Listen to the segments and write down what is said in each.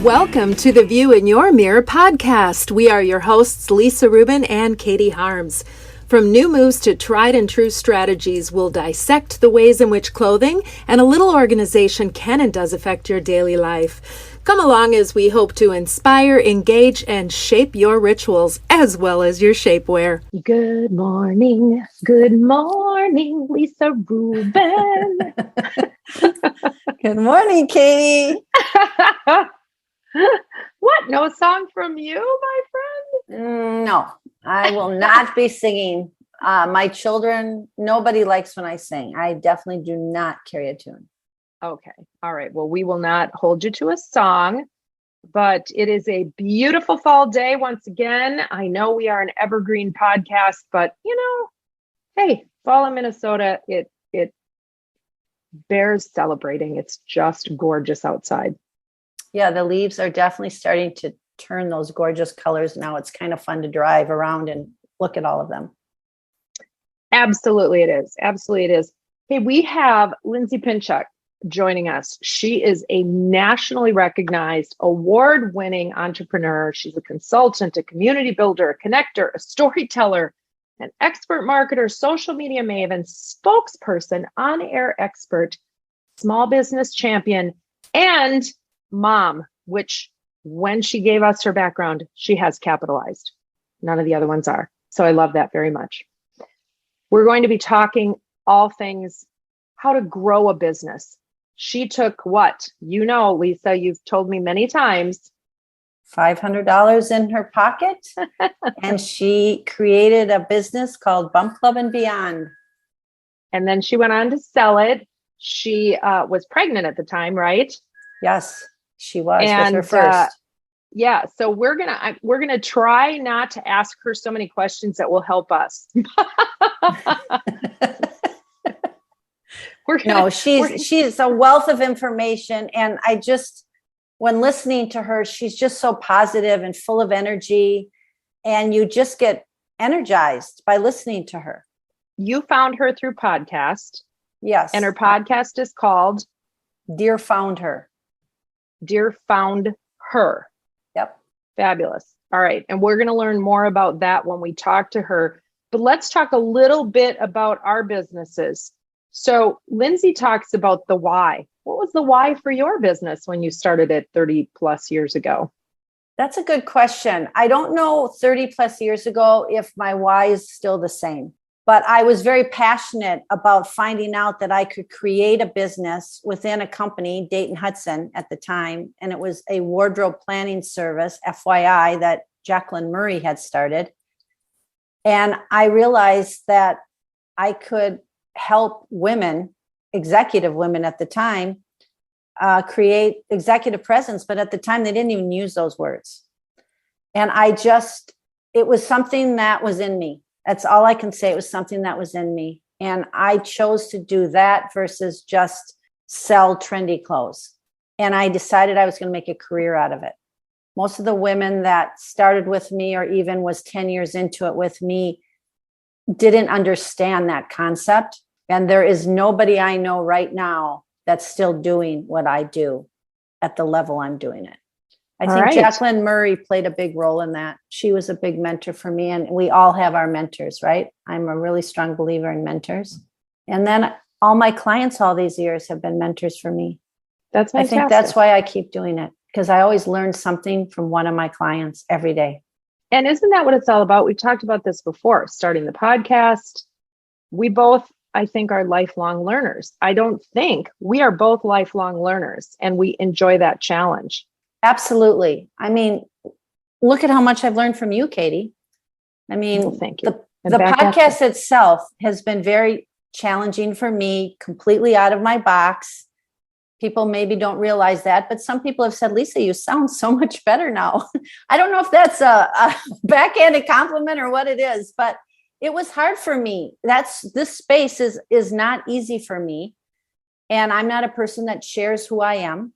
Welcome to the View in Your Mirror podcast. We are your hosts, Lisa Rubin and Katie Harms. From new moves to tried and true strategies, we'll dissect the ways in which clothing and a little organization can and does affect your daily life. Come along as we hope to inspire, engage, and shape your rituals as well as your shapewear. Good morning, Lisa Rubin. Good morning, Katie. What? No song from you, my friend? No, I will not be singing. My children, nobody likes when I sing. I definitely do not carry a tune. Okay. All right. Well, we will not hold you to a song, but it is a beautiful fall day once again. I know we are an evergreen podcast, but hey, fall in Minnesota, it bears celebrating. It's just gorgeous outside. Yeah, the leaves are definitely starting to turn those gorgeous colors now. It's kind of fun to drive around and look at all of them. Absolutely it is. Absolutely it is. Hey, we have Lindsay Pinchuk joining us. She is a nationally recognized, award-winning entrepreneur. She's a consultant, a community builder, a connector, a storyteller, an expert marketer, social media maven, spokesperson, on-air expert, small business champion, and mom, which when she gave us her background, she has capitalized. None of the other ones are. So I love that very much. We're going to be talking all things how to grow a business. She took what? Lisa, you've told me many times. $500 in her pocket. And she created a business called Bump Club and Beyond. And then she went on to sell it. She was pregnant at the time, right? Yes, she was with her first. So we're gonna try not to ask her so many questions that will help us. She's a wealth of information, and when listening to her, she's just so positive and full of energy, and you just get energized by listening to her. You found her through podcast. Yes. And her podcast is called Dear FoundHer. Dear FoundHer. Yep. Fabulous. All right. And we're going to learn more about that when we talk to her. But let's talk a little bit about our businesses. So Lindsay talks about the why. What was the why for your business when you started it 30 plus years ago? That's a good question. I don't know 30 plus years ago if my why is still the same. But I was very passionate about finding out that I could create a business within a company, Dayton Hudson at the time. And it was a wardrobe planning service, FYI, that Jacqueline Murray had started. And I realized that I could help women, executive women at the time, create executive presence. But at the time, they didn't even use those words. And it was something that was in me. That's all I can say. It was something that was in me. And I chose to do that versus just sell trendy clothes. And I decided I was going to make a career out of it. Most of the women that started with me or even was 10 years into it with me didn't understand that concept. And there is nobody I know right now that's still doing what I do at the level I'm doing it. I think Jacqueline Murray played a big role in that. She was a big mentor for me, and we all have our mentors, right? I'm a really strong believer in mentors. And then all my clients all these years have been mentors for me. That's fantastic. I think that's why I keep doing it, because I always learn something from one of my clients every day. And isn't that what it's all about? We've talked about this before, starting the podcast. We both, I think, are lifelong learners. I don't think we are both lifelong learners, and we enjoy that challenge. Absolutely. I mean, look at how much I've learned from you, Katie. I mean, well, thank you. The podcast itself has been very challenging for me, completely out of my box. People maybe don't realize that, but some people have said, Lisa, you sound so much better now. I don't know if that's a backhanded compliment or what it is, but it was hard for me. This space is not easy for me. And I'm not a person that shares who I am.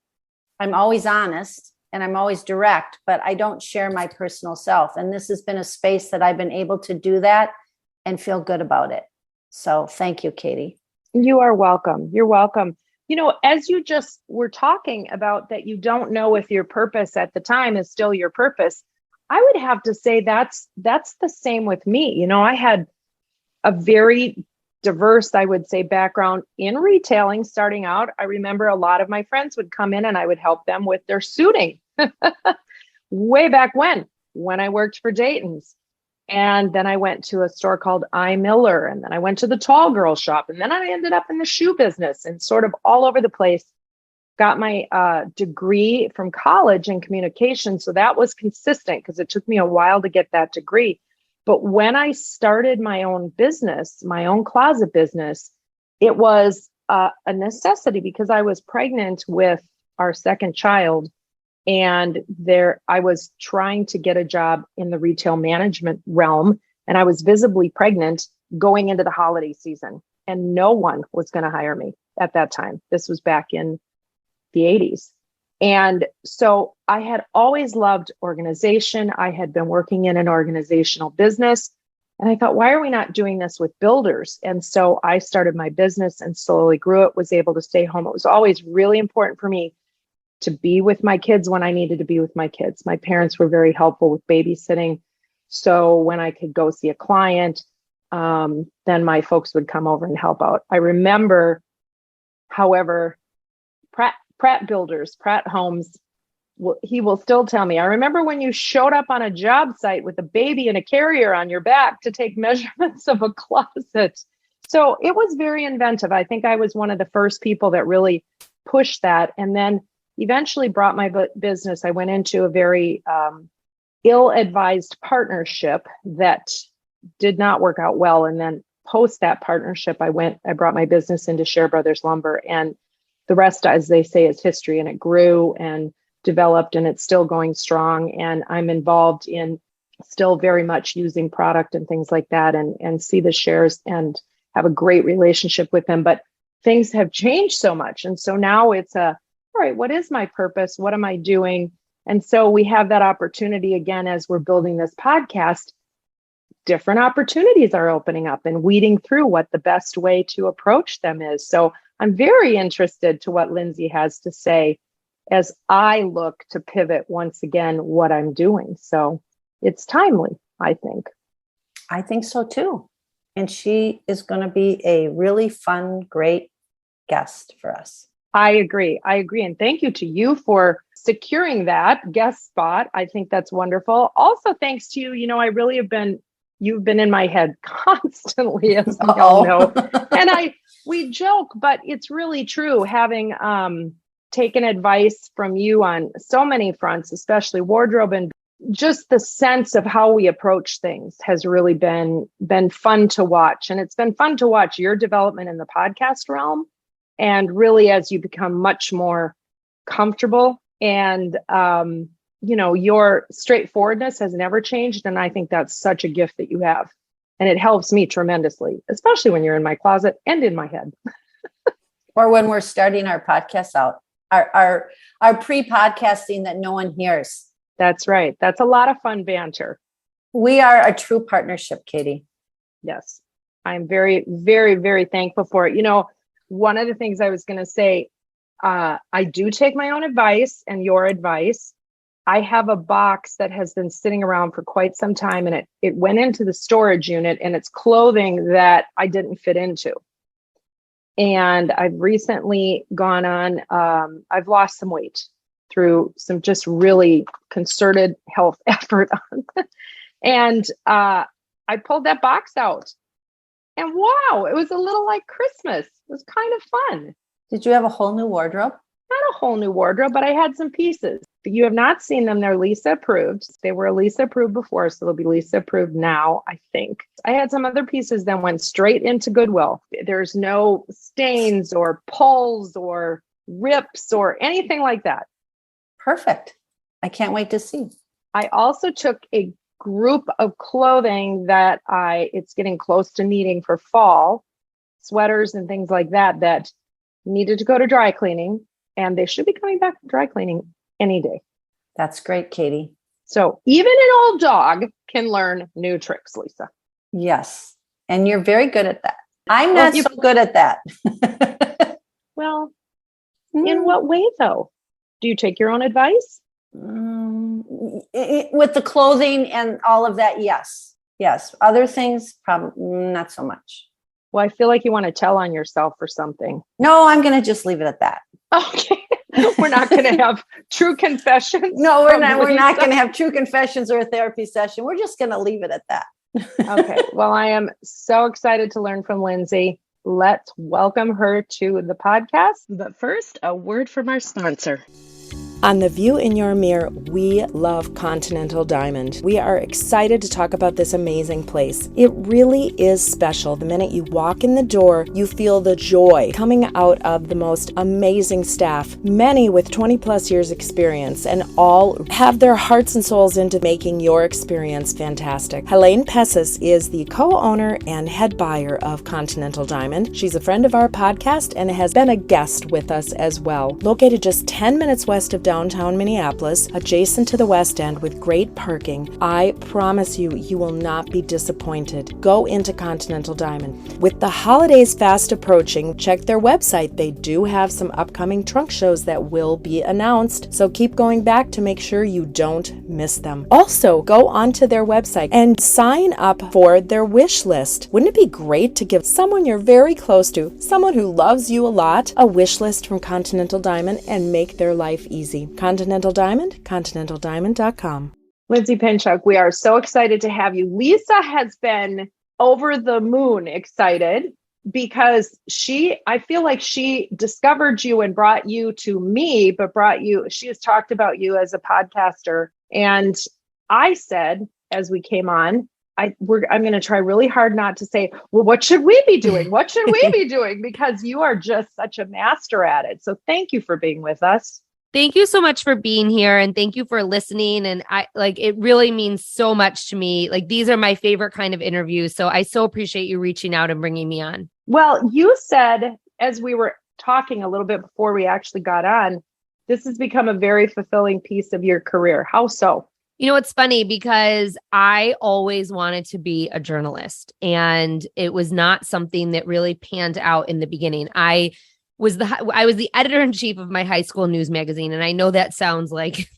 I'm always honest and I'm always direct, but I don't share my personal self. And this has been a space that I've been able to do that and feel good about it. So thank you, Katie. You are welcome. You're welcome. as you just were talking about that, you don't know if your purpose at the time is still your purpose. I would have to say that's the same with me. I had a very diverse, I would say, background in retailing starting out. I remember a lot of my friends would come in and I would help them with their suiting way back when I worked for Dayton's. And then I went to a store called I. Miller, and then I went to the tall girl shop, and then I ended up in the shoe business and sort of all over the place. Got my degree from college in communication. So that was consistent because it took me a while to get that degree. But when I started my own business, my own closet business, it was a necessity because I was pregnant with our second child. And I was trying to get a job in the retail management realm, and I was visibly pregnant going into the holiday season, and no one was going to hire me at that time. This was back in the 80s. And so I had always loved organization. I had been working in an organizational business, and I thought, why are we not doing this with builders? And so I started my business and slowly grew it, was able to stay home. It was always really important for me to be with my kids when I needed to be with my kids. My parents were very helpful with babysitting. So when I could go see a client, then my folks would come over and help out. I remember, however, Pratt Builders, Pratt Homes, he will still tell me, I remember when you showed up on a job site with a baby and a carrier on your back to take measurements of a closet. So it was very inventive. I think I was one of the first people that really pushed that. And then eventually brought my business. I went into a very ill-advised partnership that did not work out well. And then post that partnership, I brought my business into Share Brothers Lumber, and the rest, as they say, is history. And it grew and developed, and it's still going strong. And I'm involved in still very much using product and things like that, and see the shares and have a great relationship with them. But things have changed so much. And so now it's all right, what is my purpose? What am I doing? And so we have that opportunity again, as we're building this podcast, different opportunities are opening up and weeding through what the best way to approach them is. So I'm very interested to what Lindsay has to say as I look to pivot once again what I'm doing. So it's timely, I think. I think so too. And she is going to be a really fun, great guest for us. I agree. And thank you to you for securing that guest spot. I think that's wonderful. Also, thanks to you, I really you've been in my head constantly, as we all know. And we joke, but it's really true, having taken advice from you on so many fronts, especially wardrobe, and just the sense of how we approach things has really been fun to watch. And it's been fun to watch your development in the podcast realm. And really, as you become much more comfortable, and, your straightforwardness has never changed. And I think that's such a gift that you have. And it helps me tremendously, especially when you're in my closet and in my head. Or when we're starting our podcast out, our pre-podcasting that no one hears. That's right. That's a lot of fun banter. We are a true partnership, Katie. Yes. I'm very, very, very thankful for it. One of the things I was going to say, I do take my own advice and your advice. I have a box that has been sitting around for quite some time, and it went into the storage unit, and it's clothing that I didn't fit into. And I've recently gone on, I've lost some weight through some just really concerted health effort. And I pulled that box out. And wow, it was a little like Christmas. It was kind of fun. Did you have a whole new wardrobe? Not a whole new wardrobe, but I had some pieces. You have not seen them. They're Lisa approved. They were Lisa approved before, so they'll be Lisa approved now, I think. I had some other pieces that went straight into Goodwill. There's no stains or pulls or rips or anything like that. Perfect. I can't wait to see. I also took a group of clothing that it's getting close to needing for fall, sweaters and things like that needed to go to dry cleaning, and they should be coming back from dry cleaning any day. That's great, Katie. So even an old dog can learn new tricks, Lisa. Yes. And you're very good at that. I'm not so good at that. Well, In what way though? Do you take your own advice? With the clothing and all of that, yes. Yes. Other things, probably not so much. Well, I feel like you want to tell on yourself or something. No, I'm going to just leave it at that. Okay. We're not going to have true confessions. No, we're not. We're not going to have true confessions or a therapy session. We're just going to leave it at that. Okay. Well, I am so excited to learn from Lindsay. Let's welcome her to the podcast. But first, a word from our sponsor. On The View in Your Mirror, we love Continental Diamond. We are excited to talk about this amazing place. It really is special. The minute you walk in the door, you feel the joy coming out of the most amazing staff, many with 20 plus years experience, and all have their hearts and souls into making your experience fantastic. Helene Pessis is the co-owner and head buyer of Continental Diamond. She's a friend of our podcast and has been a guest with us as well. Located just 10 minutes west of downtown Minneapolis, adjacent to the West End with great parking, I promise you, you will not be disappointed. Go into Continental Diamond. With the holidays fast approaching, check their website. They do have some upcoming trunk shows that will be announced, so keep going back to make sure you don't miss them. Also, go onto their website and sign up for their wish list. Wouldn't it be great to give someone you're very close to, someone who loves you a lot, a wish list from Continental Diamond and make their life easy? Continental Diamond, continentaldiamond.com. Lindsay Pinchuk, we are so excited to have you. Lisa has been over the moon excited because I feel like she discovered you and brought you to me, but she has talked about you as a podcaster. And I said, as we came on, I'm going to try really hard not to say, well, what should we be doing? What should we be doing? Because you are just such a master at it. So thank you for being with us. Thank you so much for being here, and thank you for listening. And it really means so much to me. Like, these are my favorite kind of interviews. So I so appreciate you reaching out and bringing me on. Well, you said, as we were talking a little bit before we actually got on, this has become a very fulfilling piece of your career. How so? You know, it's funny because I always wanted to be a journalist, and it was not something that really panned out in the beginning. I was the editor-in-chief of my high school news magazine. And I know that sounds like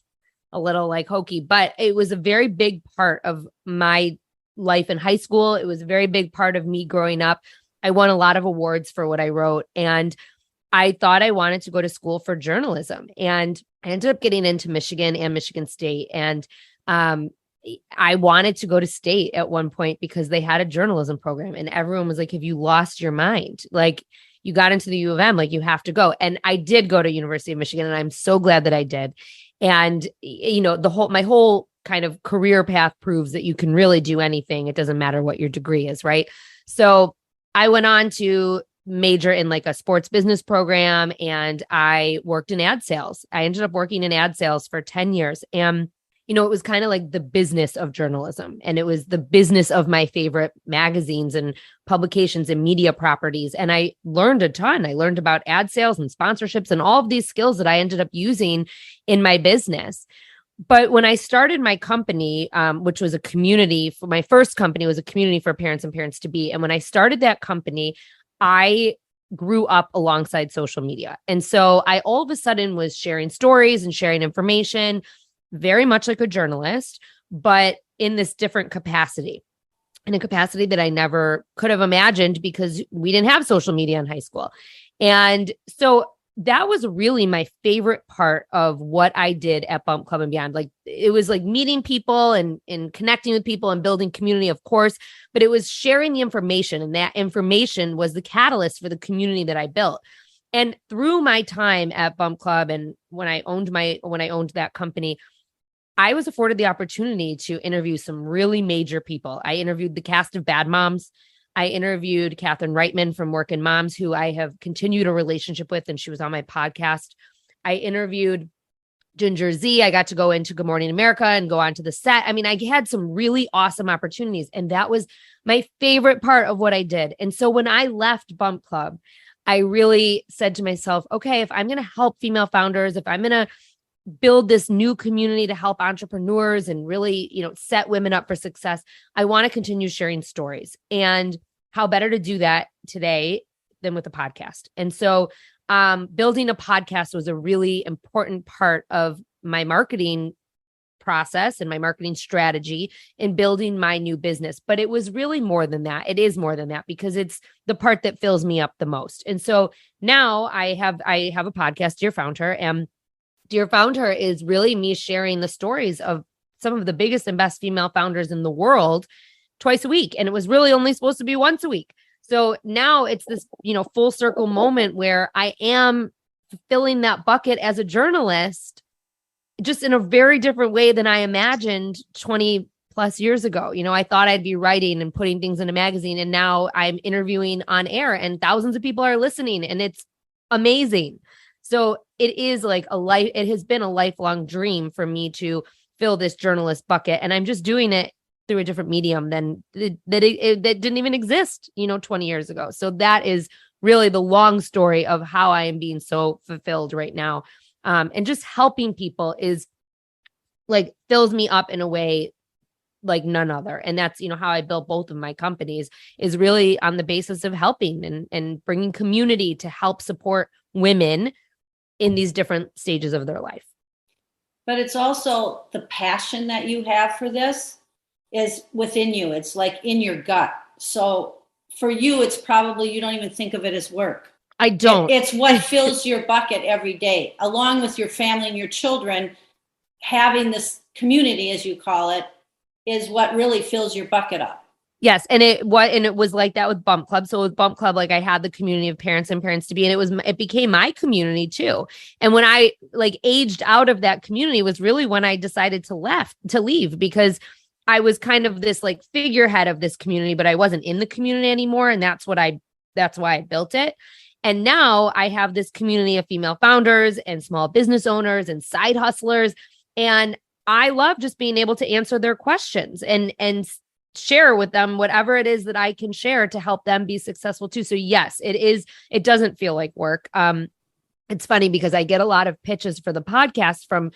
a little like hokey, but it was a very big part of my life in high school. It was a very big part of me growing up. I won a lot of awards for what I wrote. And I thought I wanted to go to school for journalism. And I ended up getting into Michigan and Michigan State. And I wanted to go to state at one point because they had a journalism program. And everyone was like, have you lost your mind? Like, you got into the U of M, like, you have to go. And I did go to University of Michigan, and I'm so glad that I did. And, you know, my whole kind of career path proves that you can really do anything. It doesn't matter what your degree is, right? So I went on to major in like a sports business program, and I worked in ad sales. I ended up working in ad sales for 10 years. And you know, it was kind of like the business of journalism, and it was the business of my favorite magazines and publications and media properties. And I learned a ton. I learned about ad sales and sponsorships and all of these skills that I ended up using in my business. But when I started my company, which was a community for my first company, was a community for parents and parents to be. And when I started that company, I grew up alongside social media. And so I all of a sudden was sharing stories and sharing information, very much like a journalist, but in this different capacity, in a capacity that I never could have imagined because we didn't have social media in high school. And so that was really my favorite part of what I did at Bump Club and Beyond. Like, it was like meeting people and connecting with people and building community, of course, but it was sharing the information. And that information was the catalyst for the community that I built. And through my time at Bump Club and when I owned that company, I was afforded the opportunity to interview some really major people. I interviewed the cast of Bad Moms. I interviewed Catherine Reitman from Workin' Moms, who I have continued a relationship with, and she was on my podcast. I interviewed Ginger Z. I got to go into Good Morning America and go onto the set. I mean, I had some really awesome opportunities, and that was my favorite part of what I did. And so when I left Bump Club, I really said to myself, okay, if I'm going to help female founders, if I'm going to build this new community to help entrepreneurs and really, you know, set women up for success, I want to continue sharing stories. And how better to do that today than with a podcast. And so building a podcast was a really important part of my marketing process and my marketing strategy in building my new business. But it was really more than that. It is more than that because it's the part that fills me up the most. And so now I have a podcast, Dear FoundHer, and Dear FoundHer is really me sharing the stories of some of the biggest and best female founders in the world twice a week. And it was really only supposed to be once a week. So now it's this, full circle moment where I am filling that bucket as a journalist just in a very different way than I imagined 20 plus years ago. I thought I'd be writing and putting things in a magazine, and now I'm interviewing on air and thousands of people are listening, and it's amazing. So it is like it has been a lifelong dream for me to fill this journalist bucket, and I'm just doing it through a different medium than that didn't even exist, 20 years ago. So that is really the long story of how I am being so fulfilled right now. And just helping people is like fills me up in a way like none other. And that's, how I built both of my companies is really on the basis of helping and bringing community to help support women in these different stages of their life. But it's also the passion that you have for this is within you. It's like in your gut. So for you, it's probably, you don't even think of it as work. I don't. It's what fills your bucket every day, along with your family and your children. Having this community, as you call it, is what really fills your bucket up. Yes. And it was like that with Bump Club. So with Bump Club, like I had the community of parents and parents to be, and it became my community too. And when I like aged out of that community was really when I decided to leave, because I was kind of this like figurehead of this community, but I wasn't in the community anymore. And that's why I built it. And now I have this community of female founders and small business owners and side hustlers. And I love just being able to answer their questions and share with them whatever it is that I can share to help them be successful too. So yes, it doesn't feel like work. It's funny because I get a lot of pitches for the podcast from,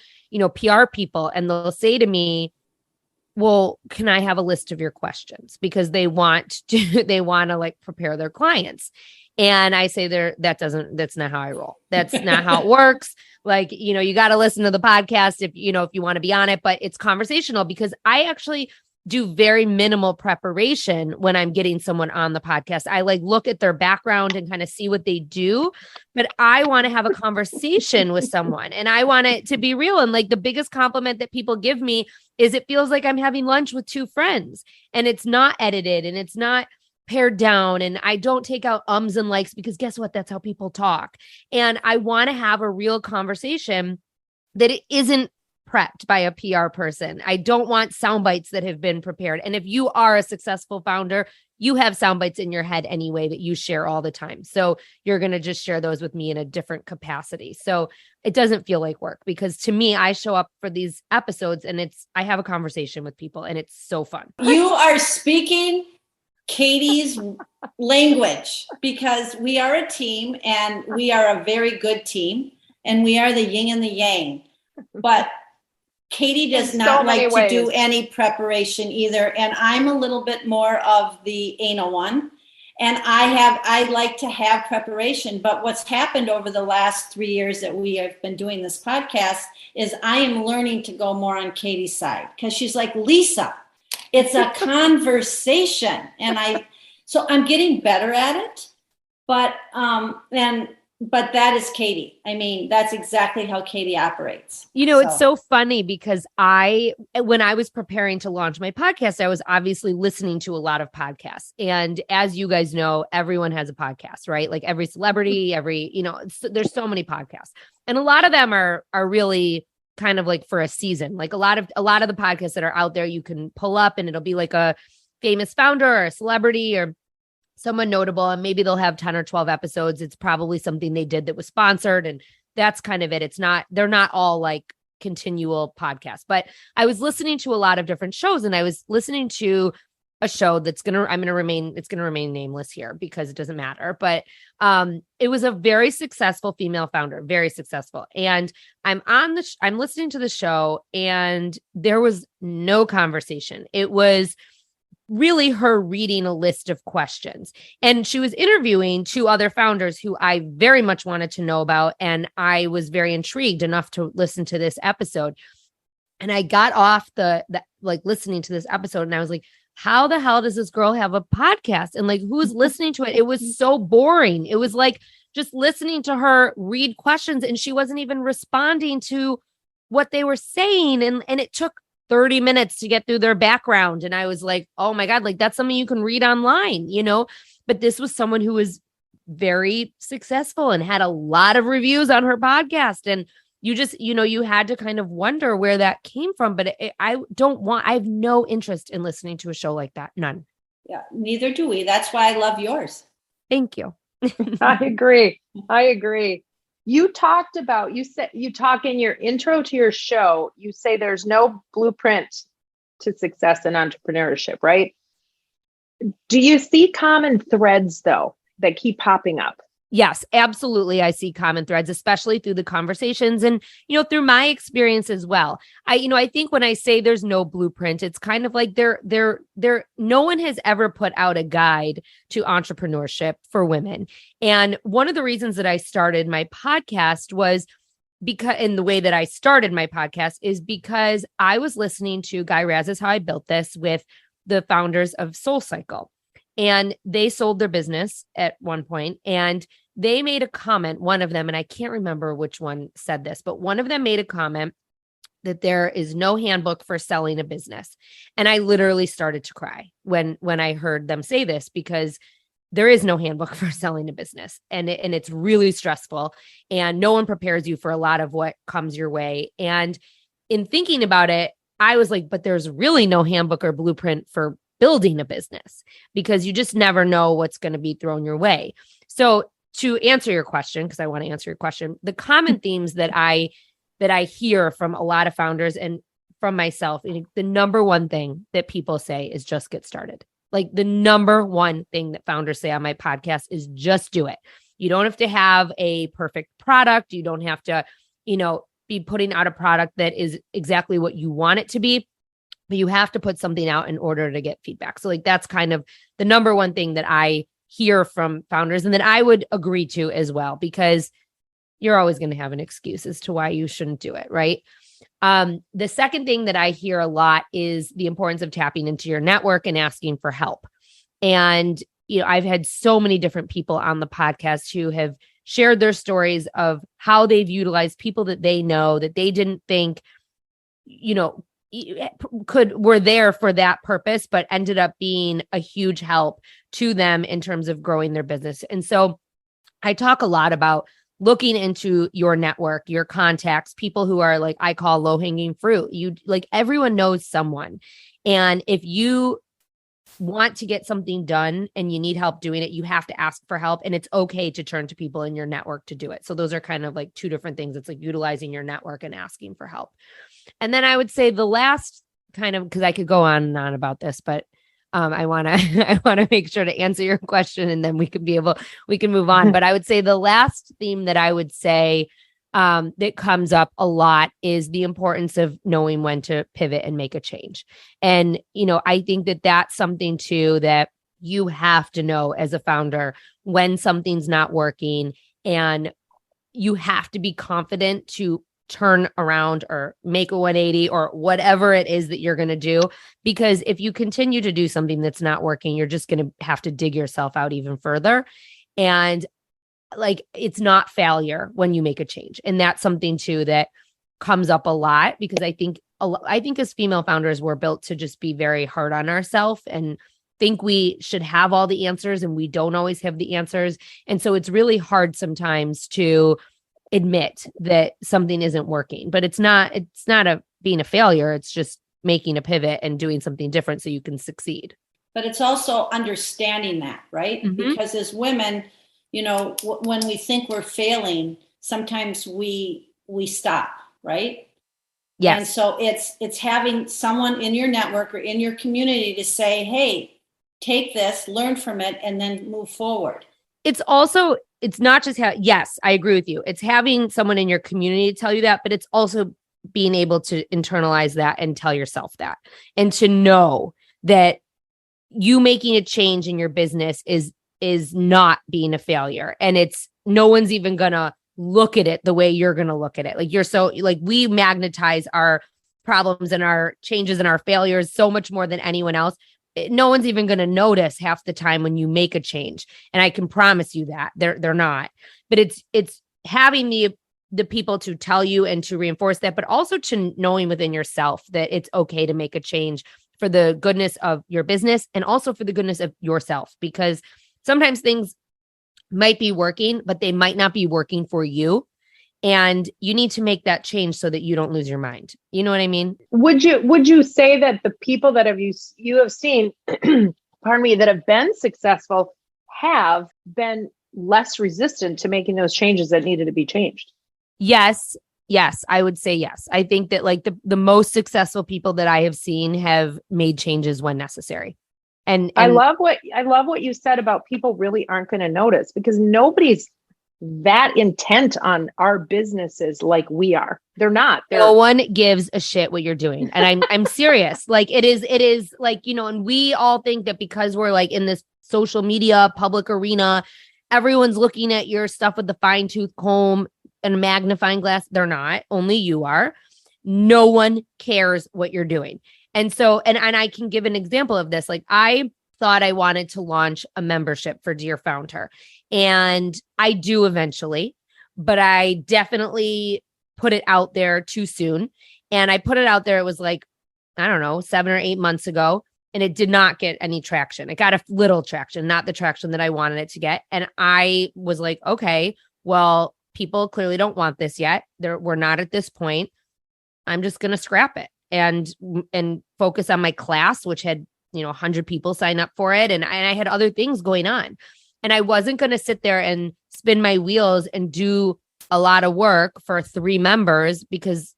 PR people, and they'll say to me, well, can I have a list of your questions? Because they want to like prepare their clients. And I say that's not how I roll. That's not how it works. Like, you got to listen to the podcast if you want to be on it, but it's conversational because I actually do very minimal preparation when I'm getting someone on the podcast. I like look at their background and kind of see what they do, but I want to have a conversation with someone and I want it to be real. And like the biggest compliment that people give me is it feels like I'm having lunch with two friends, and it's not edited and it's not pared down, and I don't take out ums and likes because guess what? That's how people talk. And I want to have a real conversation that it isn't prepped by a PR person. I don't want sound bites that have been prepared. And if you are a successful founder, you have sound bites in your head anyway that you share all the time. So you're going to just share those with me in a different capacity. So it doesn't feel like work because to me, I show up for these episodes and I have a conversation with people and it's so fun. You are speaking Katie's language because we are a team and we are a very good team and we are the yin and the yang. But Katie does not like to do any preparation either. And I'm a little bit more of the anal one. And I like to have preparation. But what's happened over the last 3 years that we have been doing this podcast is I am learning to go more on Katie's side because she's like, Lisa, it's a conversation. So I'm getting better at it. But that is Katie. I mean, that's exactly how Katie operates. It's so funny because when I was preparing to launch my podcast, I was obviously listening to a lot of podcasts. And as you guys know, everyone has a podcast, right? Like every celebrity, there's so many podcasts. And a lot of them are really kind of like for a season. Like a lot of the podcasts that are out there, you can pull up and it'll be like a famous founder or a celebrity or someone notable, and maybe they'll have 10 or 12 episodes. It's probably something they did that was sponsored, and that's kind of it. They're not all like continual podcasts, but I was listening to a lot of different shows, and I was listening to a show it's going to remain nameless here because it doesn't matter. But it was a very successful female founder, very successful. And I'm listening to the show and there was no conversation. It was really her reading a list of questions. And she was interviewing two other founders who I very much wanted to know about. And I was very intrigued enough to listen to this episode. And I got off the like listening to this episode and I was like, how the hell does this girl have a podcast? And like, who's listening to it? It was so boring. It was like just listening to her read questions and she wasn't even responding to what they were saying. And it took 30 minutes to get through their background. And I was like, oh my God, like that's something you can read online, but this was someone who was very successful and had a lot of reviews on her podcast. And you just, you had to kind of wonder where that came from. But I have no interest in listening to a show like that. None. Yeah, neither do we. That's why I love yours. Thank you. I agree. You talk in your intro to your show, you say there's no blueprint to success in entrepreneurship, right? Do you see common threads though that keep popping up? Yes, absolutely. I see common threads, especially through the conversations and, through my experience as well. I think when I say there's no blueprint, it's kind of like no one has ever put out a guide to entrepreneurship for women. And one of the reasons that I started my podcast was because I was listening to Guy Raz's How I Built This with the founders of SoulCycle. And they sold their business at one point and they made a comment, one of them, and I can't remember which one said this, but one of them made a comment that there is no handbook for selling a business. And I literally started to cry when I heard them say this because there is no handbook for selling a business and it's really stressful and no one prepares you for a lot of what comes your way. And in thinking about it, I was like, but there's really no handbook or blueprint for building a business because you just never know what's going to be thrown your way. So to answer your question, because I want to answer your question, the common themes that I hear from a lot of founders and from myself, the number one thing that people say is just get started. Like the number one thing that founders say on my podcast is just do it. You don't have to have a perfect product. You don't have to, be putting out a product that is exactly what you want it to be. But you have to put something out in order to get feedback. So like, that's kind of the number one thing that I hear from founders and that I would agree to as well, because you're always going to have an excuse as to why you shouldn't do it. Right. The second thing that I hear a lot is the importance of tapping into your network and asking for help. And, I've had so many different people on the podcast who have shared their stories of how they've utilized people that they know that they didn't think, were there for that purpose, but ended up being a huge help to them in terms of growing their business. And so I talk a lot about looking into your network, your contacts, people who are like, I call low-hanging fruit. Everyone knows someone. And if you want to get something done and you need help doing it, you have to ask for help. And it's okay to turn to people in your network to do it. So those are kind of like two different things. It's like utilizing your network and asking for help. And then I would say the last kind of, because I could go on and on about this, but I want to make sure to answer your question and then we can move on. But I would say the last theme that I would say that comes up a lot is the importance of knowing when to pivot and make a change. And, I think that that's something too, that you have to know as a founder when something's not working, and you have to be confident to turn around or make a 180 or whatever it is that you're going to do. Because if you continue to do something that's not working, you're just going to have to dig yourself out even further. And it's not failure when you make a change. And that's something too that comes up a lot, because I think as female founders, we're built to just be very hard on ourselves and think we should have all the answers, and we don't always have the answers. And so it's really hard sometimes to admit that something isn't working, but it's not being a failure. It's just making a pivot and doing something different so you can succeed. But it's also understanding that, right? Mm-hmm. Because as women, when we think we're failing, sometimes we stop, right? Yes. And so it's having someone in your network or in your community to say, hey, take this, learn from it, and then move forward. It's not just yes, I agree with you. It's having someone in your community to tell you that, but it's also being able to internalize that and tell yourself that, and to know that you making a change in your business is not being a failure. And it's no one's even gonna look at it the way you're gonna look at it. Like, you're so, like, we magnetize our problems and our changes and our failures so much more than anyone else. No one's even going to notice half the time when you make a change. And I can promise you that they're not, but it's having the people to tell you and to reinforce that, but also to knowing within yourself that it's okay to make a change for the goodness of your business and also for the goodness of yourself, because sometimes things might be working, but they might not be working for you. And you need to make that change so that you don't lose your mind. You know what I mean? Would you say that the people that you have seen, pardon me, that have been successful have been less resistant to making those changes that needed to be changed? Yes. Yes, I would say yes. I think that like the most successful people that I have seen have made changes when necessary. And I love what you said about people really aren't going to notice, because nobody's that intent on our businesses like we are. They're not. No one gives a shit what you're doing. And I'm serious. Like it is like, you know, and we all think that because we're like in this social media public arena, everyone's looking at your stuff with the fine tooth comb and a magnifying glass. They're not. Only you are. No one cares what you're doing. And so, and I can give an example of this. Like, I thought I wanted to launch a membership for Dear FoundHer. And I do eventually, but I definitely put it out there too soon. And I put it out there, it was like, I don't know, 7 or 8 months ago, and it did not get any traction. It got a little traction, not the traction that I wanted it to get. And I was like, okay, well, people clearly don't want this yet. We're not at this point. I'm just going to scrap it and focus on my class, which had, 100 people sign up for it. And I had other things going on. And I wasn't going to sit there and spin my wheels and do a lot of work for 3 members, because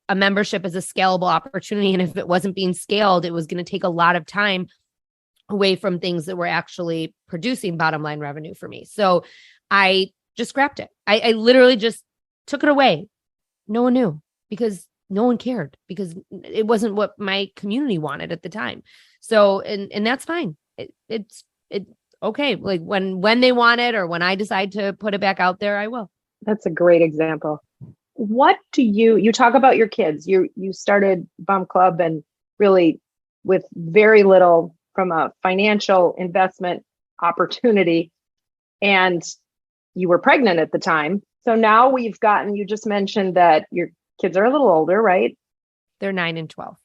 a membership is a scalable opportunity. And if it wasn't being scaled, it was going to take a lot of time away from things that were actually producing bottom line revenue for me. So I just scrapped it. I literally just took it away. No one knew, because no one cared, because it wasn't what my community wanted at the time. So, and that's fine. It's okay. Like when they want it, or when I decide to put it back out there, I will. That's a great example. What do you talk about your kids? You started Bump Club, and really with very little from a financial investment opportunity, and you were pregnant at the time. So now you just mentioned that your kids are a little older, right? They're 9 and 12.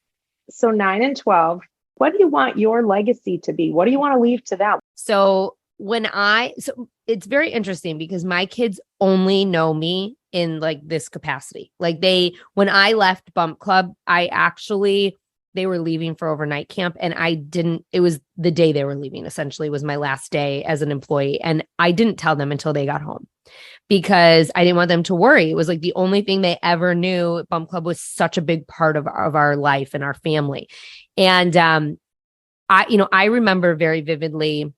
So 9 and 12. What do you want your legacy to be? What do you want to leave to them? So it's very interesting, because my kids only know me in like this capacity. Like when I left Bump Club, they were leaving for overnight camp, and it was the day they were leaving, essentially was my last day as an employee. And I didn't tell them until they got home, because I didn't want them to worry. It was like the only thing they ever knew. Bump Club was such a big part of our life and our family. And I remember very vividly,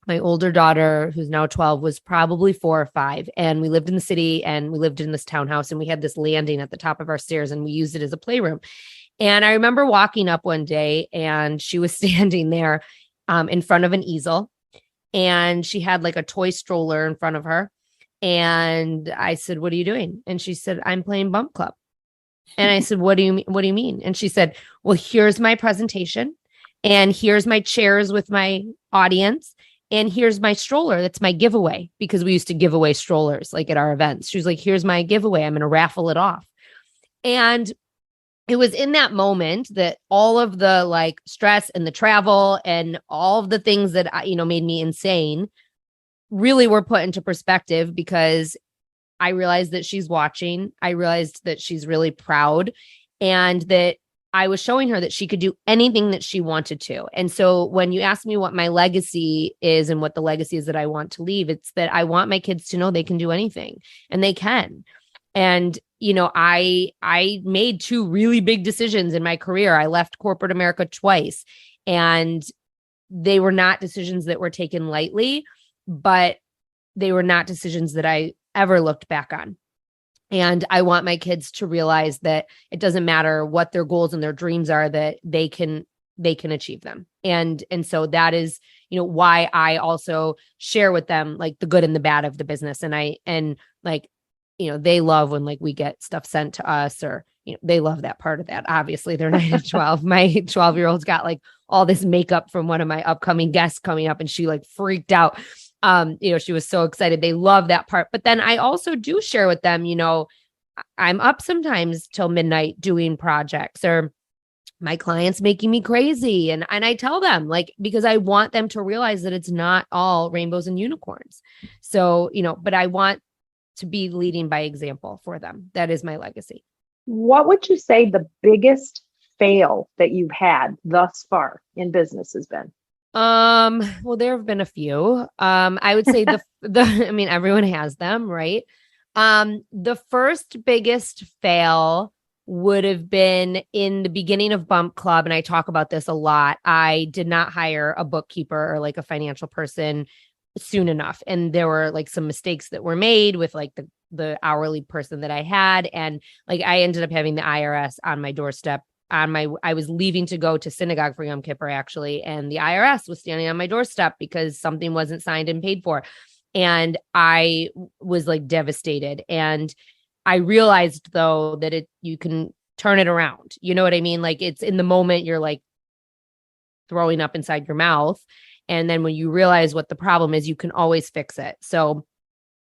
my older daughter, who's now 12, was probably 4 or 5. And we lived in the city, and we lived in this townhouse, and we had this landing at the top of our stairs, and we used it as a playroom. And I remember walking up one day, and she was standing there in front of an easel, and she had like a toy stroller in front of her. And I said, "What are you doing?" And she said, "I'm playing Bump Club." And I said, "What do you mean? What do you mean?" And she said, "Well, here's my presentation, and here's my chairs with my audience, and here's my stroller. That's my giveaway," because we used to give away strollers like at our events. She was like, "Here's my giveaway. I'm going to raffle it off." And it was in that moment that all of the like stress and the travel and all of the things that made me insane really were put into perspective, because I realized that she's watching. I realized that she's really proud, and that I was showing her that she could do anything that she wanted to. And so when you ask me what my legacy is and what the legacy is that I want to leave, it's that I want my kids to know they can do anything, and they can. And, I made 2 really big decisions in my career. I left corporate America twice, and they were not decisions that were taken lightly, but they were not decisions that I ever looked back on. And I want my kids to realize that it doesn't matter what their goals and their dreams are, that they can they can achieve them. And so that is, why I also share with them like the good and the bad of the business. And they love when like we get stuff sent to us, or, they love that part of that. Obviously they're 9 and 12. My 12-year-old's got like all this makeup from one of my upcoming guests coming up, and she like freaked out. She was so excited. They love that part. But then I also do share with them, I'm up sometimes till midnight doing projects, or my clients making me crazy. And I tell them, like, because I want them to realize that it's not all rainbows and unicorns. So, but I want to be leading by example for them. That is my legacy. What would you say the biggest fail that you've had thus far in business has been? Well, there have been a few. I would say I mean, everyone has them, right? The first biggest fail would have been in the beginning of Bump Club. And I talk about this a lot. I did not hire a bookkeeper or like a financial person soon enough. And there were like some mistakes that were made with like the hourly person that I had. And like, I ended up having the IRS on my doorstep I was leaving to go to synagogue for Yom Kippur actually. And the IRS was standing on my doorstep because something wasn't signed and paid for. And I was like devastated. And I realized though that you can turn it around. You know what I mean? Like, it's in the moment you're like throwing up inside your mouth. And then when you realize what the problem is, you can always fix it. So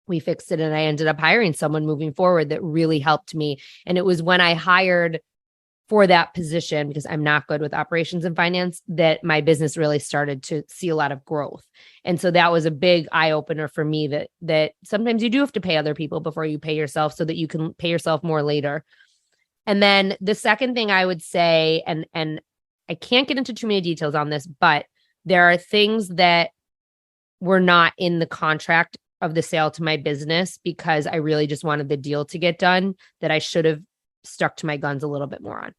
we fixed it, and I ended up hiring someone moving forward that really helped me. And it was when I hired for that position, because I'm not good with operations and finance, that my business really started to see a lot of growth. And so that was a big eye opener for me that sometimes you do have to pay other people before you pay yourself, so that you can pay yourself more later. And then the second thing I would say, and I can't get into too many details on this, but there are things that were not in the contract of the sale to my business because I really just wanted the deal to get done, that I should have stuck to my guns a little bit more on.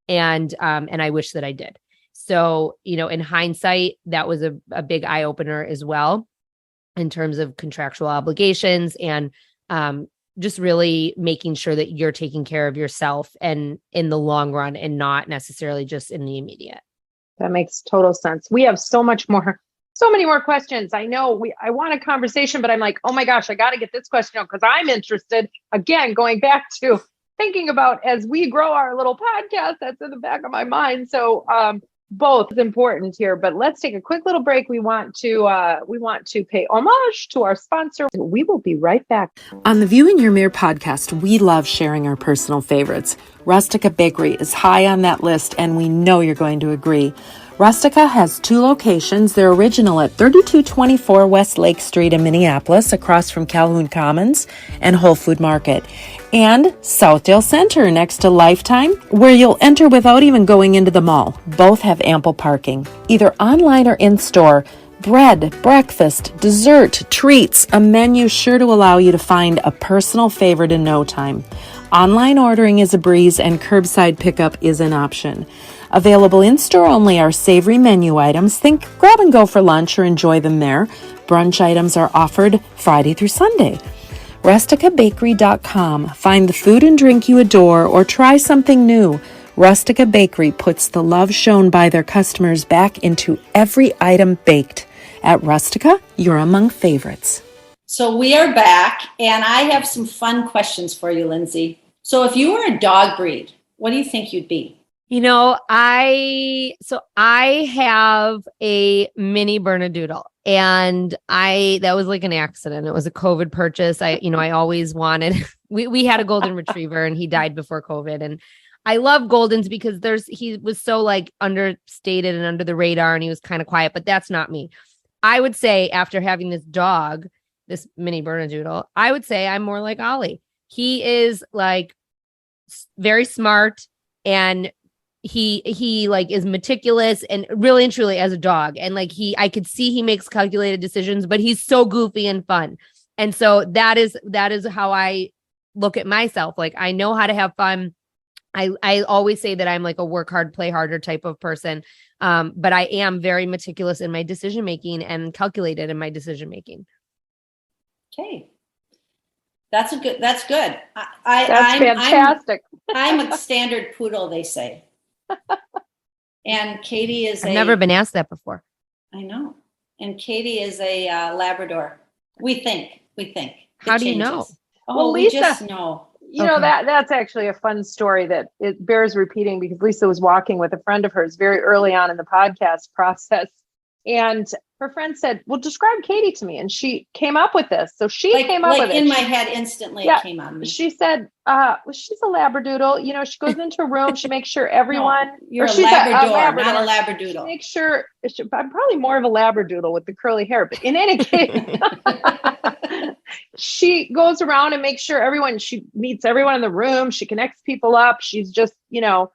And I wish that I did. So, in hindsight, that was a big eye opener as well, in terms of contractual obligations and just really making sure that you're taking care of yourself and in the long run, and not necessarily just in the immediate. That makes total sense. We have so many more questions. I know I want a conversation, but I'm like, oh my gosh, I got to get this question out because I'm interested. Again, going back to thinking about as we grow our little podcast, that's in the back of my mind. So both is important here, but let's take a quick little break. We want to pay homage to our sponsor. We will be right back. On the View in Your Mirror podcast, we love sharing our personal favorites. Rustica Bakery is high on that list, and we know you're going to agree. Rustica has 2 locations. They're original at 3224 West Lake Street in Minneapolis, across from Calhoun Commons and Whole Food Market, and Southdale Center next to Lifetime, where you'll enter without even going into the mall. Both have ample parking, either online or in-store. Bread, breakfast, dessert, treats, a menu sure to allow you to find a personal favorite in no time. Online ordering is a breeze, and curbside pickup is an option. Available in-store only are savory menu items. Think grab and go for lunch or enjoy them there. Brunch items are offered Friday through Sunday. RusticaBakery.com. Find the food and drink you adore, or try something new. Rustica Bakery puts the love shown by their customers back into every item baked. At Rustica, you're among favorites. So we are back, and I have some fun questions for you, Lindsay. So if you were a dog breed, what do you think you'd be? I have a mini Bernedoodle, and that was like an accident. It was a COVID purchase. I always wanted, we had a golden retriever, and he died before COVID. And I love Goldens because he was so like understated and under the radar, and he was kind of quiet, but that's not me. I would say after having this dog, this mini Bernedoodle, I would say I'm more like Ollie. He is like very smart, and he like is meticulous and really and truly as a dog. And like I could see he makes calculated decisions, but he's so goofy and fun. And so that is how I look at myself. Like, I know how to have fun. I always say that I'm like a work hard, play harder type of person. But I am very meticulous in my decision-making and calculated in my decision-making. Okay. That's good. That's fantastic. I'm a standard poodle, they say. And Katie is I've never been asked that before. I know. And Katie is a Labrador. We think. How do you know? Oh, Well, we Lisa, just know. You know, that's actually a fun story that it bears repeating, because Lisa was walking with a friend of hers very early on in the podcast process. And her friend said, well, describe Katie to me. And she came up with this. So she came up with it. In my head, instantly it came on me. She said, she's a Labradoodle. You know, she goes into a room. She makes sure everyone. No, you're a Labrador, not a Labradoodle. She makes sure, I'm probably more of a Labradoodle with the curly hair. But in any case, she goes around and makes sure she meets everyone in the room. She connects people up. She's just, you know,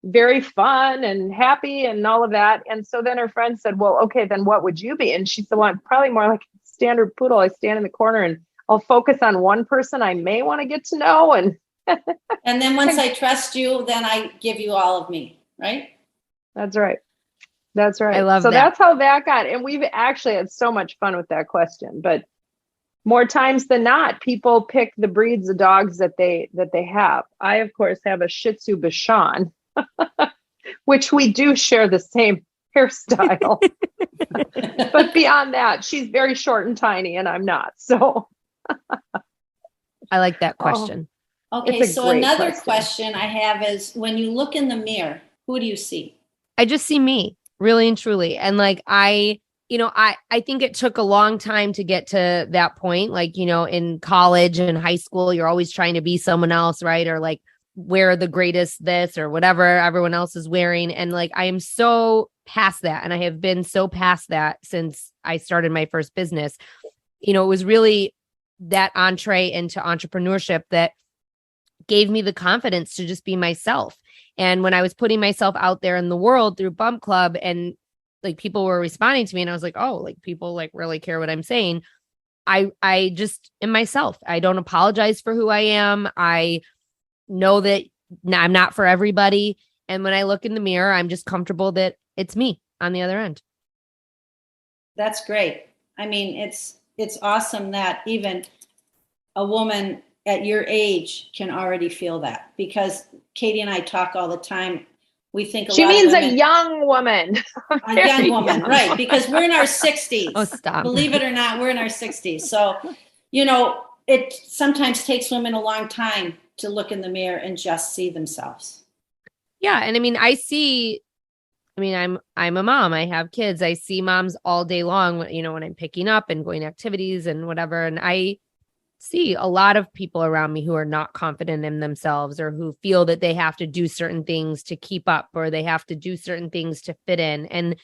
very fun and happy and all of that. And so then her friend said, well, okay, then what would you be? And she said, well, I'm probably more like a standard poodle. I stand in the corner and I'll focus on one person I may want to get to know. And and then once I trust you, then I give you all of me, right? That's right. That's right. I love so that. That's how that got. And we've actually had so much fun with that question. But more times than not, people pick the breeds of dogs that they have. I, of course, have a Shih Tzu Bichon, which we do share the same hairstyle. But beyond that, she's very short and tiny and I'm not. So I like that question. Okay, so another question I have is, when you look in the mirror, who do you see? I just see me, really and truly. And like, I think it took a long time to get to that point. Like, you know, in college and high school, you're always trying to be someone else, right? Or like wear the greatest this or whatever everyone else is wearing. And like, I am so past that. And I have been so past that since I started my first business. You know, it was really that entree into entrepreneurship that gave me the confidence to just be myself. And when I was putting myself out there in the world through Bump Club and like people were responding to me and I was like, oh, like people like really care what I'm saying. I just am myself. I don't apologize for who I am. I know that I'm not for everybody. And when I look in the mirror, I'm just comfortable that it's me on the other end. That's great. I mean, it's awesome that even a woman at your age can already feel that, because Katie and I talk all the time. We think she means a young woman. A young woman, right? Because we're in our 60s. Oh, stop. Believe it or not, we're in our 60s. So, you know, it sometimes takes women a long time to look in the mirror and just see themselves. Yeah. And I mean, I'm a mom. I have kids. I see moms all day long, you know, when I'm picking up and going to activities and whatever. And I see a lot of people around me who are not confident in themselves or who feel that they have to do certain things to keep up or they have to do certain things to fit in. And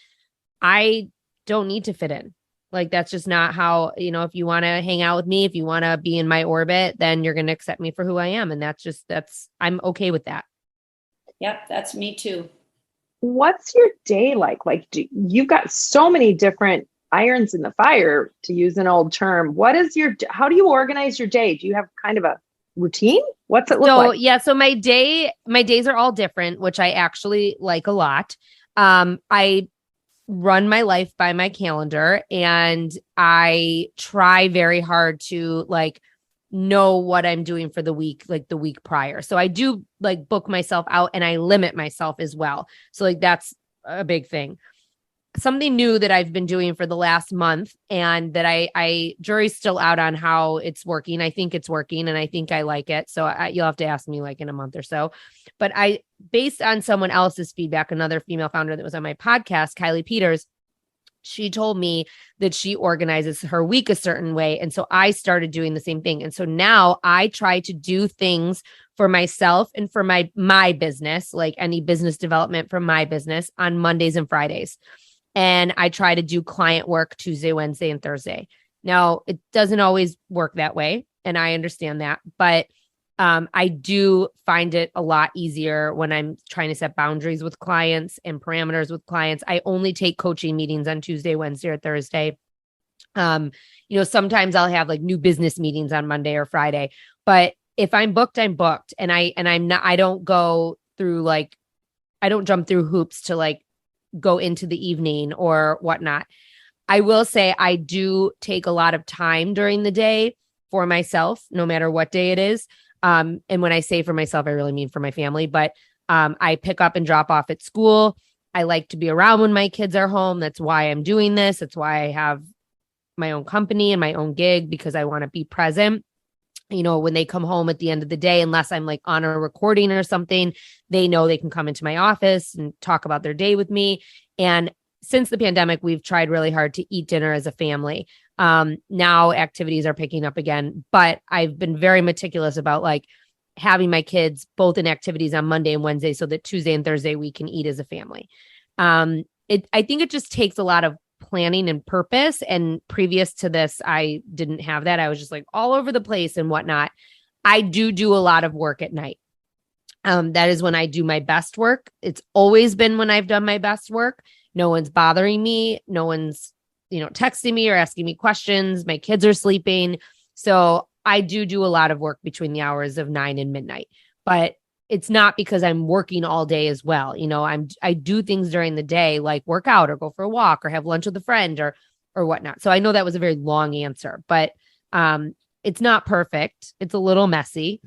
I don't need to fit in. Like, that's just not how, you know, if you want to hang out with me, if you want to be in my orbit, then you're going to accept me for who I am. And I'm okay with that. Yep. That's me too. What's your day like? Like, you've got so many different irons in the fire, to use an old term. How do you organize your day? Do you have kind of a routine? What's it look like? Yeah. So my days are all different, which I actually like a lot. I run my life by my calendar and I try very hard to like know what I'm doing for the week, like the week prior. So I do like book myself out and I limit myself as well. So like, that's a big thing. Something new that I've been doing for the last month and that I jury's still out on how it's working. I think it's working and I think I like it. So you'll have to ask me like in a month or so, but based on someone else's feedback, another female founder that was on my podcast, Kylie Peters, she told me that she organizes her week a certain way. And so I started doing the same thing. And so now I try to do things for myself and for my business, like any business development for my business on Mondays and Fridays. And I try to do client work Tuesday, Wednesday, and Thursday. Now, it doesn't always work that way, and I understand that. But I do find it a lot easier when I'm trying to set boundaries with clients and parameters with clients. I only take coaching meetings on Tuesday, Wednesday, or Thursday. Sometimes I'll have like new business meetings on Monday or Friday. But if I'm booked, I'm booked. And I don't jump through hoops to like go into the evening or whatnot. I will say I do take a lot of time during the day for myself, no matter what day it is. And when I say for myself, I really mean for my family, but I pick up and drop off at school. I like to be around when my kids are home. That's why I'm doing this. That's why I have my own company and my own gig, because I want to be present. When they come home at the end of the day, unless I'm like on a recording or something, they know they can come into my office and talk about their day with me. And since the pandemic, we've tried really hard to eat dinner as a family. Now activities are picking up again, but I've been very meticulous about like having my kids both in activities on Monday and Wednesday so that Tuesday and Thursday we can eat as a family. I think it just takes a lot of planning and purpose. And previous to this, I didn't have that. I was just like all over the place and whatnot. I do a lot of work at night. That is when I do my best work. It's always been when I've done my best work. No one's bothering me. No one's, texting me or asking me questions. My kids are sleeping. So I do a lot of work between the hours of 9 and midnight, but it's not because I'm working all day as well. I do things during the day, like work out or go for a walk or have lunch with a friend or whatnot. So I know that was a very long answer, but it's not perfect. It's a little messy,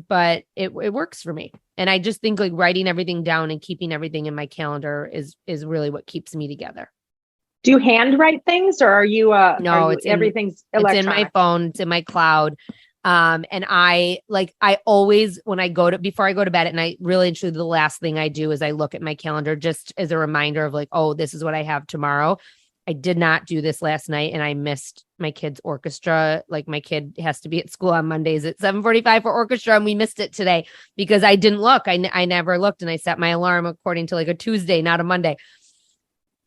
but it works for me. And I just think like writing everything down and keeping everything in my calendar is really what keeps me together. Do you handwrite things, or are you? No, everything's electronic? It's in my phone. It's in my cloud. And I always, before I go to bed at night, really and truly, the last thing I do is I look at my calendar just as a reminder of like, oh, this is what I have tomorrow. I did not do this last night and I missed my kid's orchestra. Like my kid has to be at school on Mondays at 7:45 for orchestra. And we missed it today because I didn't look. I never looked, and I set my alarm according to like a Tuesday, not a Monday.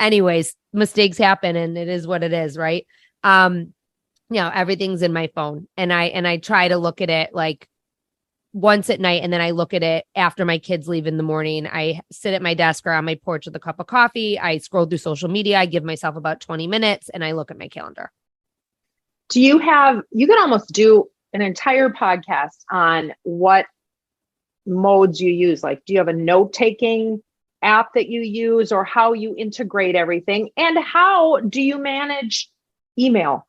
Anyways, mistakes happen and it is what it is. Right. Everything's in my phone, and I try to look at it like once at night. And then I look at it after my kids leave in the morning. I sit at my desk or on my porch with a cup of coffee. I scroll through social media. I give myself about 20 minutes and I look at my calendar. You could almost do an entire podcast on what modes you use. Like, do you have a note-taking app that you use, or how you integrate everything? And how do you manage email?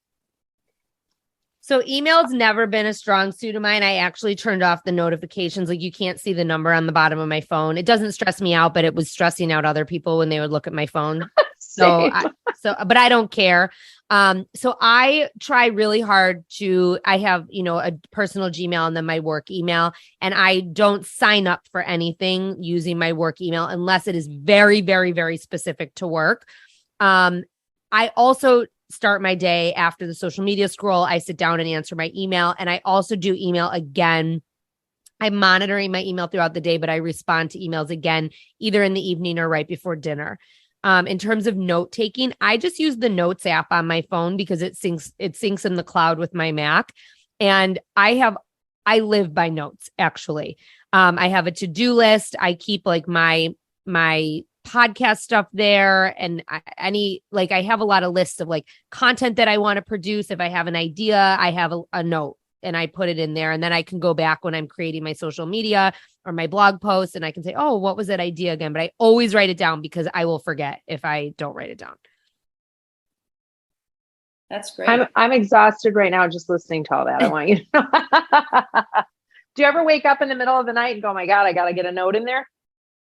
So email's never been a strong suit of mine. I actually turned off the notifications. Like you can't see the number on the bottom of my phone. It doesn't stress me out, but it was stressing out other people when they would look at my phone. But I don't care. So I try really hard I have, a personal Gmail and then my work email, and I don't sign up for anything using my work email unless it is very, very, very specific to work. I also start my day after the social media scroll. I sit down and answer my email, and I also do email again. I'm monitoring my email throughout the day, but I respond to emails again, either in the evening or right before dinner. In terms of note taking, I just use the Notes app on my phone because it syncs in the cloud with my Mac. And I live by notes, actually. I have a to-do list. I keep like my podcast stuff there. And I have a lot of lists of like content that I want to produce. If I have an idea, I have a note and I put it in there. And then I can go back when I'm creating my social media or my blog post, and I can say, oh, what was that idea again? But I always write it down because I will forget if I don't write it down. That's great. I'm exhausted right now just listening to all that. I want you to know. Do you ever wake up in the middle of the night and go, oh my God, I got to get a note in there?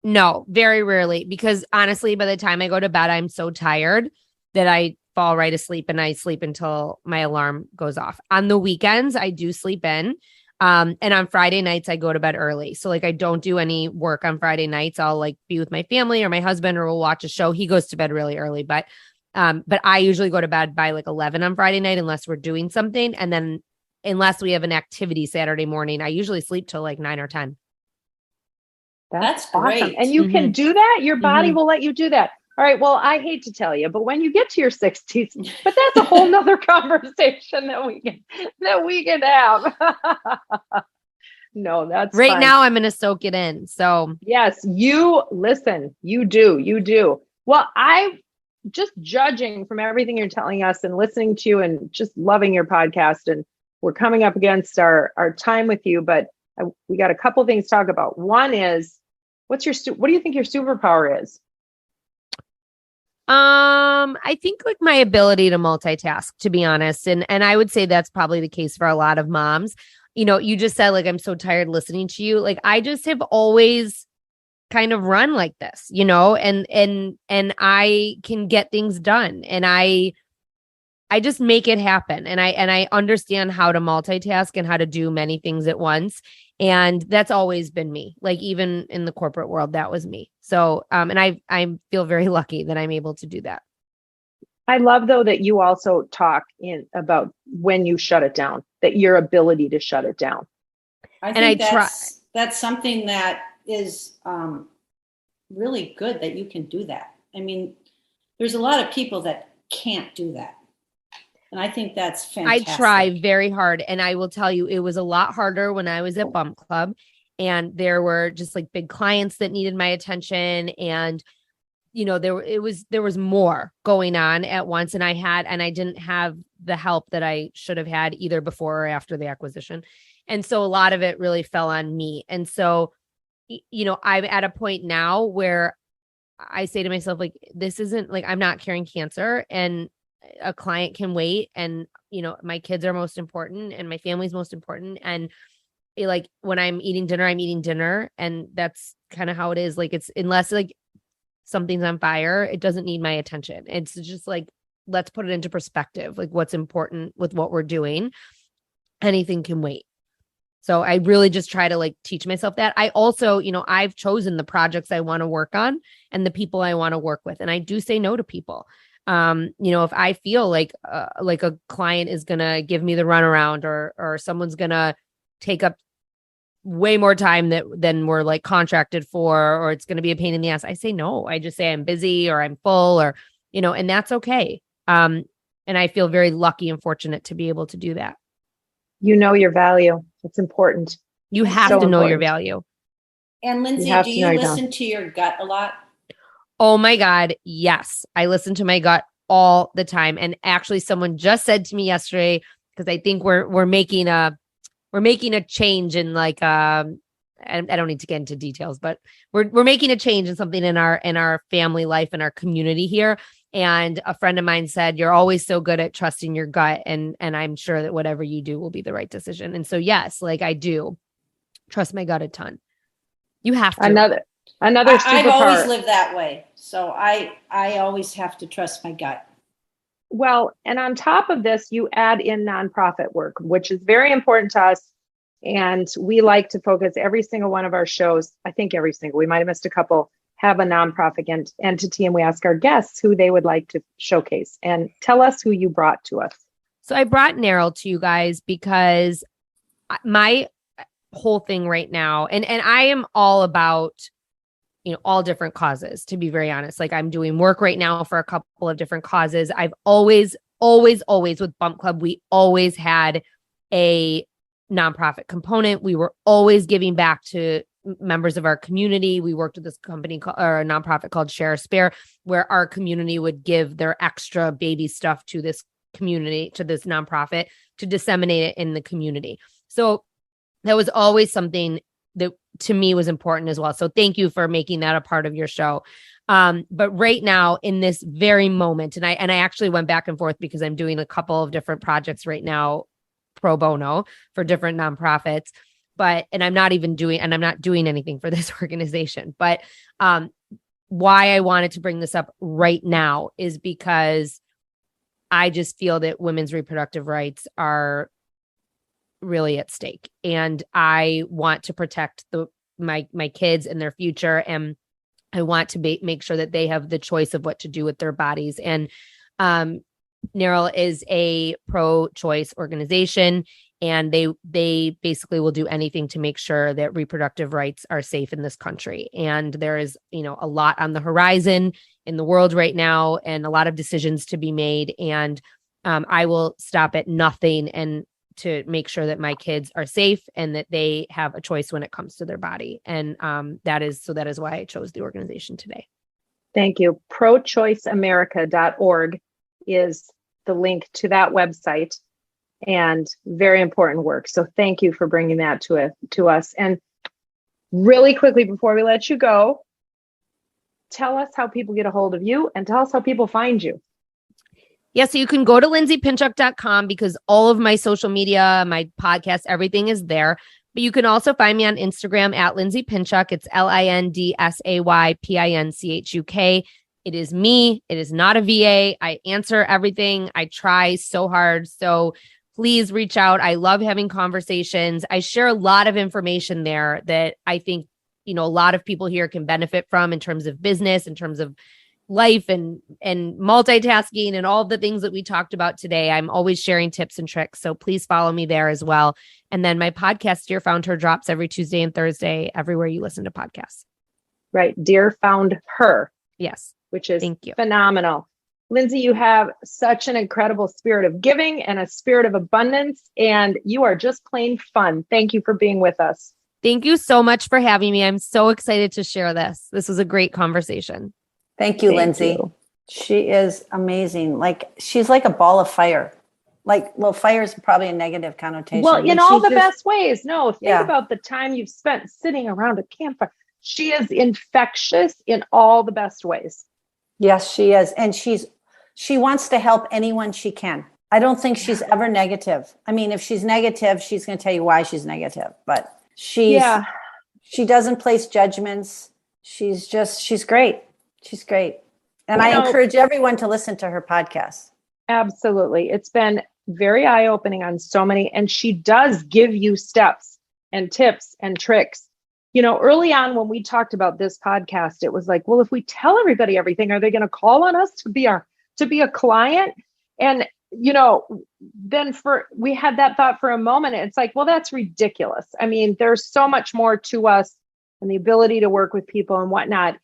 No, very rarely, because honestly, by the time I go to bed, I'm so tired that I fall right asleep, and I sleep until my alarm goes off. On the weekends, I do sleep in. And on Friday nights, I go to bed early. So like I don't do any work on Friday nights. I'll like be with my family or my husband, or we'll watch a show. He goes to bed really early, but I usually go to bed by like 11 on Friday night unless we're doing something. And then unless we have an activity Saturday morning, I usually sleep till like 9 or 10. That's great. Awesome. And you can do that. Your body will let you do that. All right. Well, I hate to tell you, but when you get to your 60s, but that's a whole nother conversation that we can have. No, that's right. Fine. Now I'm going to soak it in. So yes, you do. Well, I just judging from everything you're telling us and listening to you and just loving your podcast, and we're coming up against our time with you, but we got a couple things to talk about. One is, what do you think your superpower is? I think like my ability to multitask, to be honest. And I would say that's probably the case for a lot of moms. You just said like, I'm so tired listening to you. Like I just have always kind of run like this, and I can get things done, and I just make it happen. And I understand how to multitask and how to do many things at once. And that's always been me. Like even in the corporate world, that was me. So, and I feel very lucky that I'm able to do that. I love though that you also talk about when you shut it down, that your ability to shut it down. I think that's something that is really good that you can do that. I mean, there's a lot of people that can't do that. And I think that's fantastic. I try very hard. And I will tell you, it was a lot harder when I was at Bump Club. And there were just like big clients that needed my attention. And, there was more going on at once. And I didn't have the help that I should have had either before or after the acquisition. And so a lot of it really fell on me. And so, I'm at a point now where I say to myself, like, this isn't like, I'm not curing cancer, and a client can wait, and my kids are most important, and my family's most important, and like when I'm eating dinner, and that's kind of how it is. Like, it's unless like something's on fire, it doesn't need my attention. It's just like, let's put it into perspective, like what's important with what we're doing. Anything can wait. So I really just try to like teach myself that. I also, I've chosen the projects I want to work on and the people I want to work with, and I do say no to people. If I feel like a client is going to give me the runaround, or someone's going to take up way more time than we're like contracted for, or it's going to be a pain in the ass, I say no. I just say I'm busy, or I'm full, or, and that's okay. And I feel very lucky and fortunate to be able to do that. Your value. It's important. You have to know your value. And Lindsay, do you listen to your gut a lot? Oh my God. Yes. I listen to my gut all the time. And actually someone just said to me yesterday, because I think we're making a change in like, I don't need to get into details, but we're making a change in something in our family life and our community here. And a friend of mine said, you're always so good at trusting your gut. And I'm sure that whatever you do will be the right decision. And so, yes, like I do trust my gut a ton. You have to. Another I've always lived that way. So I always have to trust my gut. Well, and on top of this, you add in nonprofit work, which is very important to us. And we like to focus every single one of our shows. I think we might have missed a couple, have a nonprofit entity, and we ask our guests who they would like to showcase. And tell us who you brought to us. So I brought Neryl to you guys because my whole thing right now, and I am all about, all different causes, to be very honest. Like I'm doing work right now for a couple of different causes. I've always with Bump Club, we always had a nonprofit component. We were always giving back to members of our community. We worked with this company or a nonprofit called Share a Spare, where our community would give their extra baby stuff to this community, to this nonprofit, to disseminate it in the community. So that was always something that to me was important as well. So thank you for making that a part of your show. But right now in this very moment, and I actually went back and forth because I'm doing a couple of different projects right now, pro bono for different nonprofits. And I'm not doing anything for this organization. But why I wanted to bring this up right now is because I just feel that women's reproductive rights are really at stake. And I want to protect my kids and their future. And I want to make sure that they have the choice of what to do with their bodies. And Neryl is a pro-choice organization, and they basically will do anything to make sure that reproductive rights are safe in this country. And there is, a lot on the horizon in the world right now, and a lot of decisions to be made. And I will stop at nothing and to make sure that my kids are safe and that they have a choice when it comes to their body. And that is why I chose the organization today. Thank you. ProChoiceAmerica.org is the link to that website, and very important work. So thank you for bringing that to us. And really quickly, before we let you go, tell us how people get a hold of you, and tell us how people find you. Yeah, so you can go to lindsaypinchuk.com because all of my social media, my podcast, everything is there. But you can also find me on Instagram at Lindsay Pinchuk. It's LindsayPinchuk. It is me. It is not a VA. I answer everything. I try so hard. So please reach out. I love having conversations. I share a lot of information there that I think, a lot of people here can benefit from in terms of business, in terms of life and multitasking and all of the things that we talked about today. I'm always sharing tips and tricks. So please follow me there as well. And then my podcast, Dear FoundHer, drops every Tuesday and Thursday, everywhere you listen to podcasts. Right. Dear FoundHer. Yes. Which is Thank you. Phenomenal. Lindsay, you have such an incredible spirit of giving and a spirit of abundance, and you are just plain fun. Thank you for being with us. Thank you so much for having me. I'm so excited to share this. This was a great conversation. Thank you, Lindsay. She is amazing. She's like a ball of fire. Fire is probably a negative connotation. Well, in all the best ways. No, think about the time you've spent sitting around a campfire. She is infectious in all the best ways. Yes, she is. And she wants to help anyone she can. I don't think she's ever negative. I mean, if she's negative, she's going to tell you why she's negative. But she doesn't place judgments. She's great. She's great. And I encourage everyone to listen to her podcast. Absolutely. It's been very eye-opening on so many. And she does give you steps and tips and tricks. Early on when we talked about this podcast, it was like, well, if we tell everybody everything, are they going to call on us to be a client? And, then we had that thought for a moment. It's like, well, that's ridiculous. I mean, there's so much more to us and the ability to work with people and whatnot.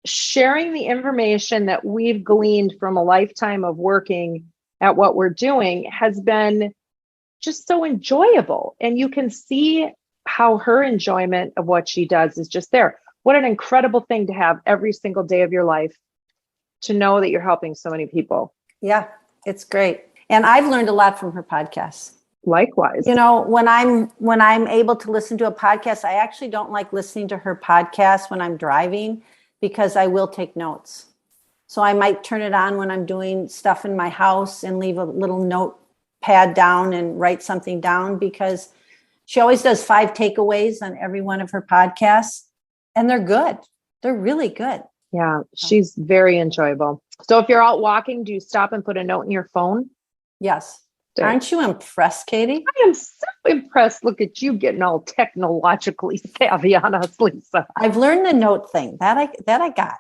Sharing the information that we've gleaned from a lifetime of working at what we're doing has been just so enjoyable. And you can see how her enjoyment of what she does is just there. What an incredible thing to have every single day of your life, to know that you're helping so many people. Yeah, it's great. And I've learned a lot from her podcast. Likewise. When I'm able to listen to a podcast, I actually don't like listening to her podcast when I'm driving, because I will take notes. So I might turn it on when I'm doing stuff in my house and leave a little notepad down and write something down, because she always does 5 takeaways on every one of her podcasts, and they're good. They're really good. Yeah, she's very enjoyable. So if you're out walking, do you stop and put a note in your phone? Yes. Aren't you impressed, Katie? I am so impressed. Look at you getting all technologically savvy on us, Lisa. I've learned the note thing that I got.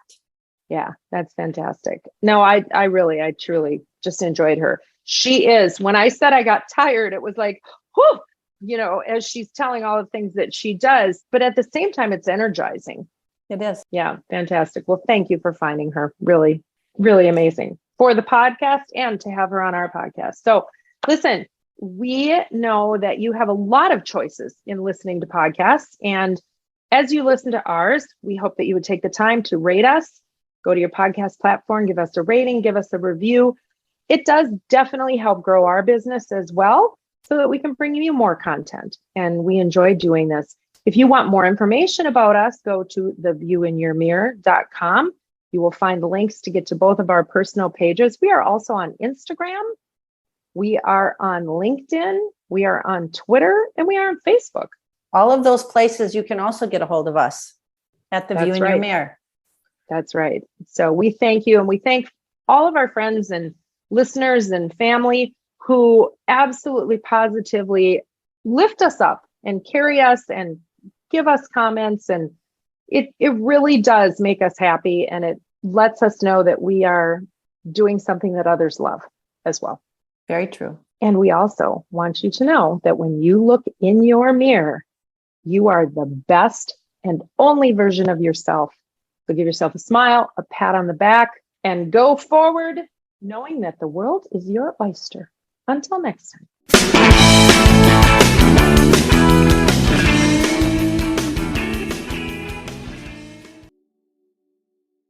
Yeah, that's fantastic. No, I truly just enjoyed her. She is, when I said I got tired, it was like, whew, as she's telling all the things that she does, but at the same time, it's energizing. It is. Yeah, fantastic. Well, thank you for finding her. Really, really amazing for the podcast and to have her on our podcast. So listen, we know that you have a lot of choices in listening to podcasts. And as you listen to ours, we hope that you would take the time to rate us, go to your podcast platform, give us a rating, give us a review. It does definitely help grow our business as well, so that we can bring you more content. And we enjoy doing this. If you want more information about us, go to theviewinyourmirror.com. You will find the links to get to both of our personal pages. We are also on Instagram. We are on LinkedIn. We are on Twitter, and we are on Facebook. All of those places you can also get a hold of us at The View in Your Mirror. That's right. So we thank you, and we thank all of our friends and listeners and family who absolutely positively lift us up and carry us and give us comments. And it really does make us happy, and it lets us know that we are doing something that others love as well. Very true. And we also want you to know that when you look in your mirror, you are the best and only version of yourself. So give yourself a smile, a pat on the back, and go forward knowing that the world is your oyster. Until next time.